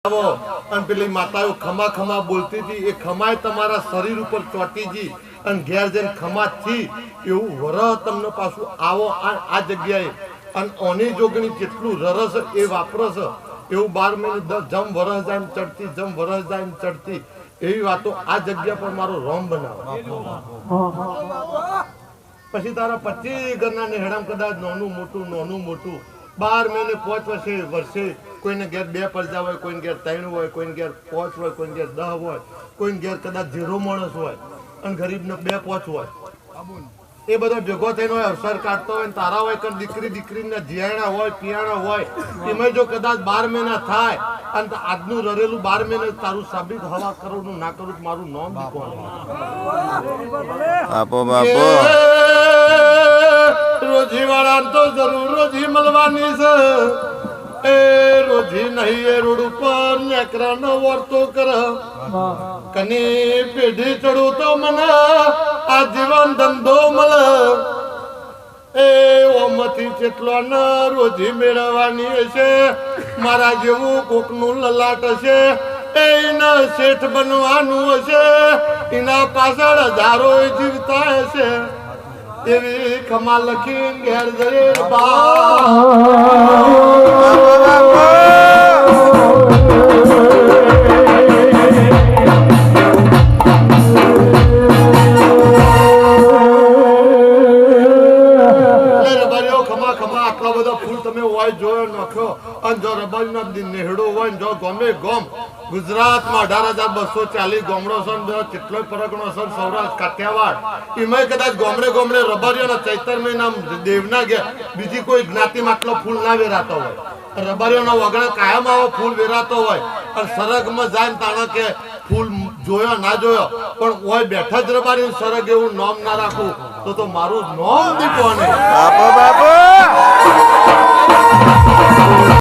અને પેલી માતાઓ ખમા ખમા બોલતી હતી એ ખમાય તમારા શરીર ઉપર ચોટી ગઈ અને ઘેર જઈને ખમા થી એવું વરહ તમને પાછું આવો આ જગ્યાએ અને ઓની જોગણી જેટલું રરસ એ વાપરસ એવું 12 મહિને જમ વરસ જાય ચડતી જમ વરસ જાય ચડતી એવી વાતો આ જગ્યા પર મારો રોમ બનાવો પછી તારા 25 ઘરના નેહડામ કદાચ નાનું મોટું 12 મહિને 5 વર્ષે કોઈને ઘેર 2 પરજા હોય, કોઈને ઘેર 3 હોય, કોઈને ઘેર 5 હોય, કોઈને ઘેર 10 હોય, કોઈને ઘેર કદાચ 0 માણસ હોય અને ગરીબને 2-5 હોય. એ બધા ભેગો થઈને હોય અવસર કાઢતો હોય તારા હોય કે દીકરીને જીયાણા હોય પિયાણા હોય એમાં જો કદાચ 12 મહિના થાય અને આજનું રરેલું 12 મહિને તારું સાબિત હવા કરોડનું ના કરું મારું નામ આપો બાપો રોજી વાળા તો જરૂર રોજી મળવાની છે એ રોજી નહીં એ રોડ ઉપર નેકરાનો વર્તો કર કની પેઢી ચડું તો મને આ જીવન ધંધો મળે એ ઓમથી જેટલો ન રોજી મેળવવાની હશે મારા જેવું કોકનું લલાટ હશે એના શેઠ બનવાનું હશે એના પાછળ હજારો જીવતા હશે એવી ખમા લખી ઘેર જઈએ આટલા બધા ફૂલ તમે હોય જોયો નાખ્યો અને જો રબારીનો નેહડો હોય ને જો ગમે ગમ ગુજરાતમાં 18,240 ગામડો છે કેટલો પરગણો છે સૌરાષ્ટ્ર કાઠિયાવાડ એમાં કદાચ ગામડે રબારીઓના ચૈતર મહિના દેવના ગયા બીજી કોઈ જ્ઞાતિમાં આટલો ફૂલ ના વેરાતો હોય રબારીઓના વગણા કાયમ આવો ફૂલ વેરાતો હોય અને સરગમાં જાય ને તાણા કે ફૂલ જોયો ના જોયો પણ હોય બેઠા જ રબારી સરગ એવું નામ ના રાખવું તો મારું નામ દીપો નહીં. બાપો